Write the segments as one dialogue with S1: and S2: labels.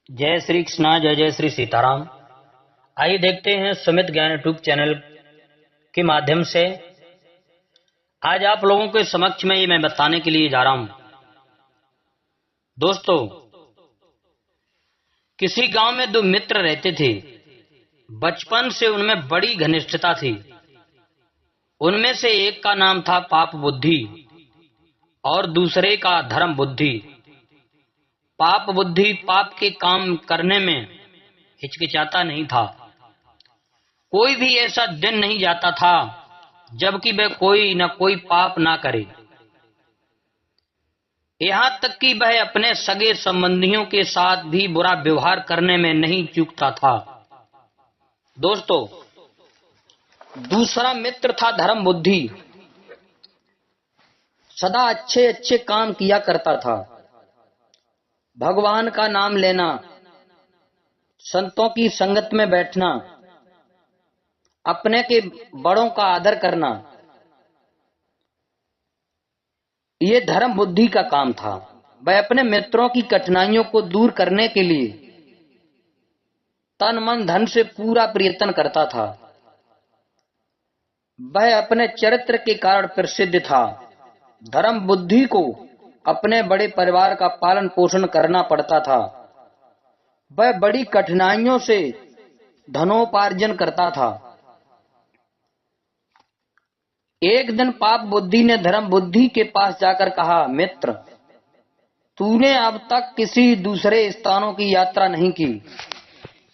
S1: जय श्री कृष्णा, जय जय श्री सीताराम। आइए देखते हैं सुमित ज्ञान यूट्यूब चैनल के माध्यम से आज आप लोगों के समक्ष में ये मैं बताने के लिए जा रहा हूं। दोस्तों, किसी गांव में दो मित्र रहते थे। बचपन से उनमें बड़ी घनिष्ठता थी। उनमें से एक का नाम था पाप बुद्धि और दूसरे का धर्म बुद्धि। पाप बुद्धि पाप के काम करने में हिचकिचाता नहीं था। कोई भी ऐसा दिन नहीं जाता था जबकि वह कोई न कोई पाप ना करे। यहां तक कि वह अपने सगे संबंधियों के साथ भी बुरा व्यवहार करने में नहीं चूकता था। दोस्तों, दूसरा मित्र था धर्म बुद्धि। सदा अच्छे अच्छे काम किया करता था। भगवान का नाम लेना, संतों की संगत में बैठना, अपने के बड़ों का आदर करना, ये धर्म बुद्धि का काम था। वह अपने मित्रों की कठिनाइयों को दूर करने के लिए तन मन धन से पूरा प्रयत्न करता था। वह अपने चरित्र के कारण प्रसिद्ध था। धर्म बुद्धि को अपने बड़े परिवार का पालन पोषण करना पड़ता था। वह बड़ी कठिनाइयों से धनोपार्जन करता था। एक दिन पाप बुद्धि ने धर्म बुद्धि के पास जाकर कहा, मित्र, तूने अब तक किसी दूसरे स्थानों की यात्रा नहीं की,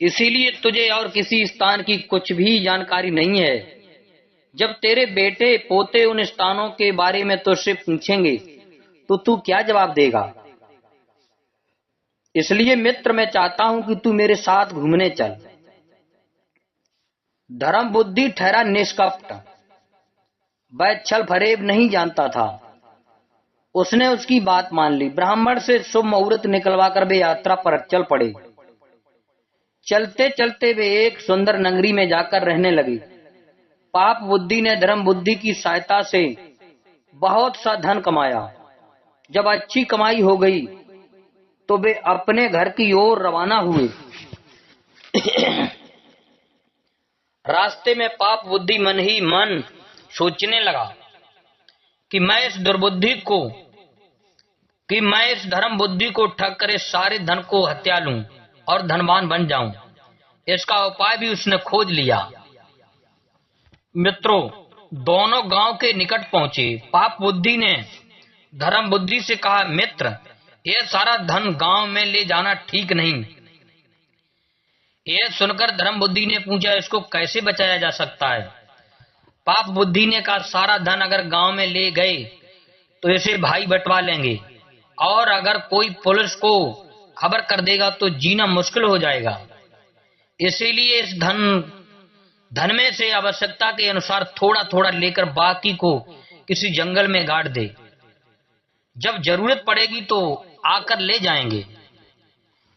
S1: इसीलिए तुझे और किसी स्थान की कुछ भी जानकारी नहीं है। जब तेरे बेटे पोते उन स्थानों के बारे में तुझसे पूछेंगे तो तू क्या जवाब देगा? इसलिए मित्र, मैं चाहता हूं कि तू मेरे साथ घूमने चल। धर्म बुद्धि ठहरा निष्कपट। वह छल फरेब नहीं जानता था। उसने उसकी बात मान ली। ब्राह्मण से शुभ मुहूर्त निकलवाकर वे यात्रा पर चल पड़े। चलते चलते वे एक सुंदर नगरी में जाकर रहने लगे। पाप बुद्धि ने धर्म बुद्धि की सहायता से बहुत सा धन कमाया। जब अच्छी कमाई हो गई तो वे अपने घर की ओर रवाना हुए। रास्ते में पाप बुद्धि मन ही मन सोचने लगा कि मैं इस धर्म बुद्धि को ठग कर इस सारे धन को हत्या लूं और धनवान बन जाऊं। इसका उपाय भी उसने खोज लिया। मित्रों, दोनों गांव के निकट पहुंचे। पाप बुद्धि ने धर्म बुद्धि से कहा, मित्र, यह सारा धन गांव में ले जाना ठीक नहीं। यह सुनकर धर्म बुद्धि ने पूछा, इसको कैसे बचाया जा सकता है? पाप बुद्धि ने कहा, सारा धन अगर गांव में ले गए तो इसे भाई बंटवा लेंगे, और अगर कोई पुलिस को खबर कर देगा तो जीना मुश्किल हो जाएगा। इसीलिए इस धन में से आवश्यकता के अनुसार थोड़ा थोड़ा लेकर बाकी को किसी जंगल में गाड़ दे। जब जरूरत पड़ेगी तो आकर ले जाएंगे।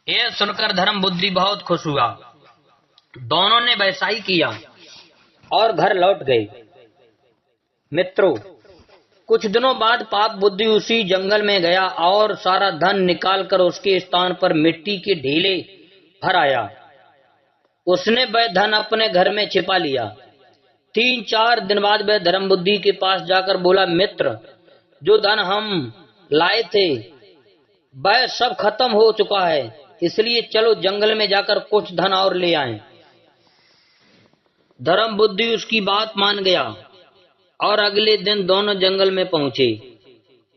S1: यह सुनकर धर्म बुद्धि बहुत खुश हुआ। दोनों ने वैसा ही किया और घर लौट गए। मित्रों, कुछ दिनों बाद पाप बुद्धि उसी जंगल में गया और सारा धन निकालकर उसके स्थान पर मिट्टी के ढेले भर आया। उसने वह धन अपने घर में छिपा लिया। 3-4 दिन बाद वह धर्म बुद्धि के पास जाकर बोला, मित्र, जो धन हम लाए थे वह सब खत्म हो चुका है, इसलिए चलो जंगल में जाकर कुछ धन और ले आएं। धर्म बुद्धि उसकी बात मान गया और अगले दिन दोनों जंगल में पहुंचे।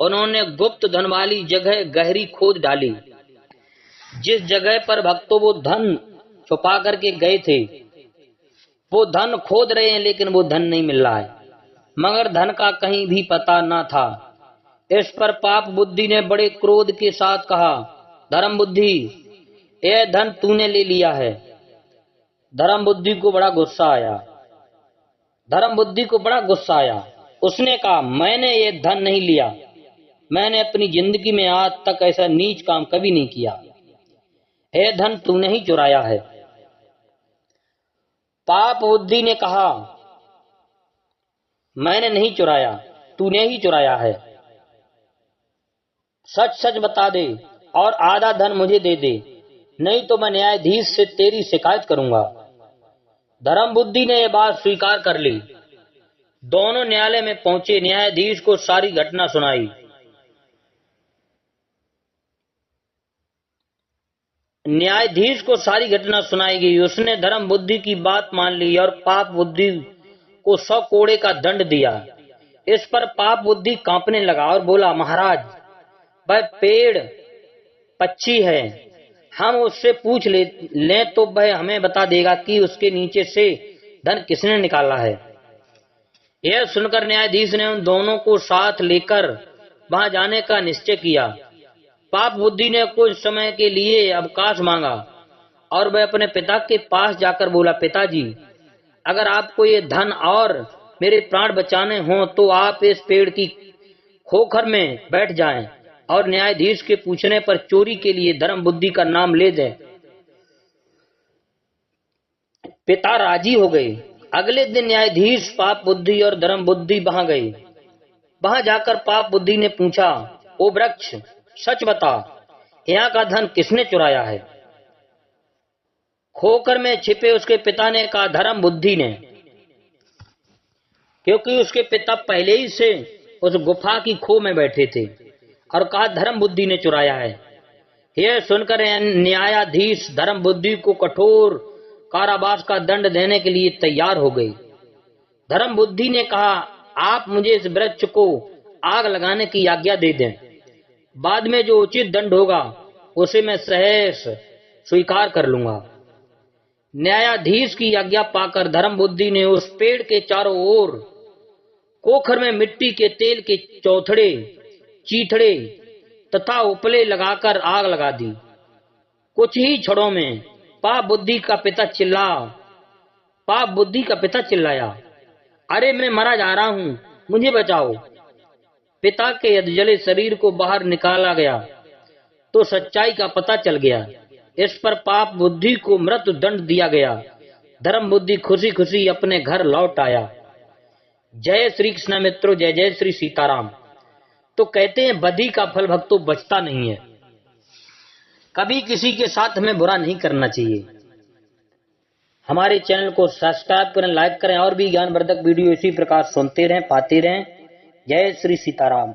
S1: उन्होंने गुप्त धन वाली जगह गहरी खोद डाली। जिस जगह पर भक्तों वो धन छुपा करके गए थे, वो धन खोद रहे हैं, लेकिन वो धन नहीं मिल रहा है, मगर धन का कहीं भी पता न था। इस पर पाप बुद्धि ने बड़े क्रोध के साथ कहा, धर्म बुद्धि, यह धन तूने ले लिया है। धर्म बुद्धि को बड़ा गुस्सा आया। उसने कहा, मैंने ये धन नहीं लिया। मैंने अपनी जिंदगी में आज तक ऐसा नीच काम कभी नहीं किया। यह धन तूने ही चुराया है। पाप बुद्धि ने कहा, मैंने नहीं चुराया, तूने ही चुराया है। सच सच बता दे और आधा धन मुझे दे दे। नहीं तो मैं न्यायाधीश से तेरी शिकायत करूंगा। धर्म बुद्धि ने यह बात स्वीकार कर ली। दोनों न्यायालय में पहुंचे। न्यायाधीश को सारी घटना सुनाई। न्यायाधीश को सारी घटना सुनाई गई। उसने धर्म बुद्धि की बात मान ली और पाप बुद्धि को 100 कोड़े का दंड दिया। इस पर पाप बुद्धि कांपने लगा और बोला, महाराज, वह पेड़ पक्षी है, हम उससे पूछ लें तो वह हमें बता देगा कि उसके नीचे से धन किसने निकाला है। यह सुनकर न्यायाधीश ने उन दोनों को साथ लेकर वहां जाने का निश्चय किया। पाप बुद्धि ने कुछ समय के लिए अवकाश मांगा और वह अपने पिता के पास जाकर बोला, पिताजी, अगर आपको ये धन और मेरे प्राण बचाने हों तो आप इस पेड़ की खोखर में बैठ जाएं और न्यायाधीश के पूछने पर चोरी के लिए धर्म बुद्धि का नाम ले दें। पिता राजी हो गए। अगले दिन न्यायाधीश, पाप बुद्धि और धर्म बुद्धि वहां गए। वहां जाकर पाप बुद्धि ने पूछा, ओ वृक्ष, सच बता, यहाँ का धन किसने चुराया है? खोकर में छिपे उसके पिता ने कहा, धर्म बुद्धि ने, क्योंकि उसके पिता पहले ही से उस गुफा की खो में बैठे थे। और कहा, धर्म बुद्धि ने चुराया है। यह सुनकर न्यायाधीश धर्म बुद्धि को कठोर कारावास का दंड देने के लिए तैयार हो गए। धर्म बुद्धि ने कहा, आप मुझे इस वृक्ष को आग लगाने की आज्ञा दे दें। बाद में जो उचित दंड होगा उसे मैं सहर्ष स्वीकार कर लूंगा। न्यायाधीश की आज्ञा पाकर धर्म बुद्धि ने उस पेड़ के चारों ओर कोखर में मिट्टी के तेल के चौथड़े, चीथड़े तथा उपले लगाकर आग लगा दी। कुछ ही क्षणों में पाप बुद्धि का पिता चिल्लाया, अरे मैं मरा जा रहा हूं, मुझे बचाओ। पिता के जले शरीर को बाहर निकाला गया तो सच्चाई का पता चल गया। इस पर पाप बुद्धि को मृत्यु दंड दिया गया। धर्म बुद्धि खुशी खुशी अपने घर लौट आया। जय श्री कृष्ण मित्रों, जय जय श्री सीताराम। तो कहते हैं, बदी का फल भक्तों बचता नहीं है। कभी किसी के साथ हमें बुरा नहीं करना चाहिए। हमारे चैनल को सब्सक्राइब करें, लाइक करें और भी ज्ञानवर्धक वीडियो इसी प्रकार सुनते रहें, पाते रहें। जय श्री सीताराम।